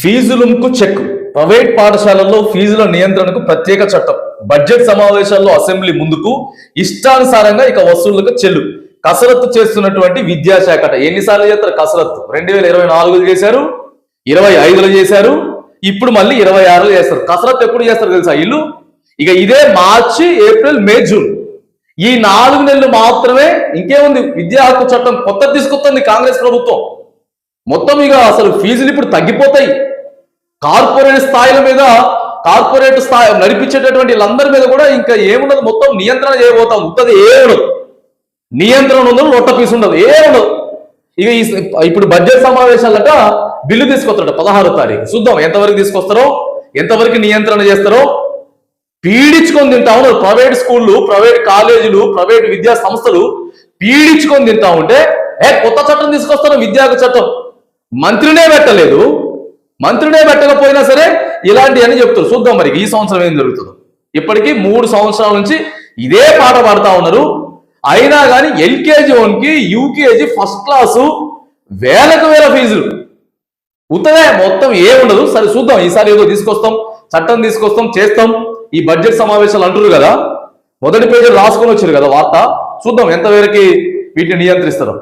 ఫీజులకు check. Private పాఠశాలల్లో ఫీజుల నియంత్రణకు ప్రత్యేక చట్టం. బడ్జెట్ సమావేశాల్లో అసెంబ్లీ ముందుకు ఇష్టానుసారంగా ఇక వసూళ్లకు చెల్లు. కసరత్తు చేస్తున్నటువంటి విద్యాశాఖ. ఎన్నిసార్లు చేస్తారు కసరత్తు? 2024 చేశారు, 25లో చేశారు, ఇప్పుడు మళ్ళీ 26లో చేస్తారు. కసరత్తు ఎప్పుడు చేస్తారు తెలుసా ఇల్లు? ఇక ఇదే మార్చి, ఏప్రిల్, మే, జూన్ ఈ 4 నెలలు మాత్రమే. ఇంకేముంది? విద్యా హక్కు చట్టం కొత్తది తీసుకొస్తుంది కాంగ్రెస్ ప్రభుత్వం. మొత్తం ఇక అసలు ఫీజులు ఇప్పుడు తగ్గిపోతాయి. కార్పొరేట్ స్థాయిల మీద, కార్పొరేట్ స్థాయి నడిపించేటటువంటి వీళ్ళందరి మీద కూడా ఇంకా ఏముండదు, మొత్తం నియంత్రణ చేయబోతాం. ఉత్తది ఏముండదు, నియంత్రణ ఉండదు, లొట్ట పీసు ఉండదు, ఏముండదు. ఇక ఇప్పుడు బడ్జెట్ సమావేశాలట బిల్లు తీసుకొస్తాడు 16వ తారీఖు. చూద్దాం ఎంతవరకు తీసుకొస్తారో, ఎంతవరకు నియంత్రణ చేస్తారో. పీడించుకొని తింటా ఉన్నారు ప్రైవేట్ స్కూళ్ళు, ప్రైవేట్ కాలేజీలు, ప్రైవేట్ విద్యా సంస్థలు పీడించుకొని తింటా ఉంటే కొత్త చట్టం తీసుకొస్తారు, విద్యాకు చట్టం. మంత్రినే పెట్టలేదు, మంత్రినే పెట్టకపోయినా సరే ఇలాంటి అని చెప్తారు. చూద్దాం మరి ఈ సంవత్సరం ఏం జరుగుతుందో. ఇప్పటికీ 3 సంవత్సరాల నుంచి ఇదే పాట పాడుతా ఉన్నారు. అయినా కానీ ఎల్కేజీ 1కి, యూకేజీ ఫస్ట్ క్లాసు వేలకు వేల ఫీజులు. ఉత్తదే మొత్తం ఏముండదు. సరే చూద్దాం, ఈసారి ఏదో తీసుకొస్తాం, చట్టం తీసుకొస్తాం, చేస్తాం. ఈ బడ్జెట్ సమావేశాలు అంటారు కదా, మొదటి పేజీలు రాసుకొని వచ్చారు కదా వార్త. చూద్దాం ఎంతవరకు వీటిని నియంత్రిస్తారో.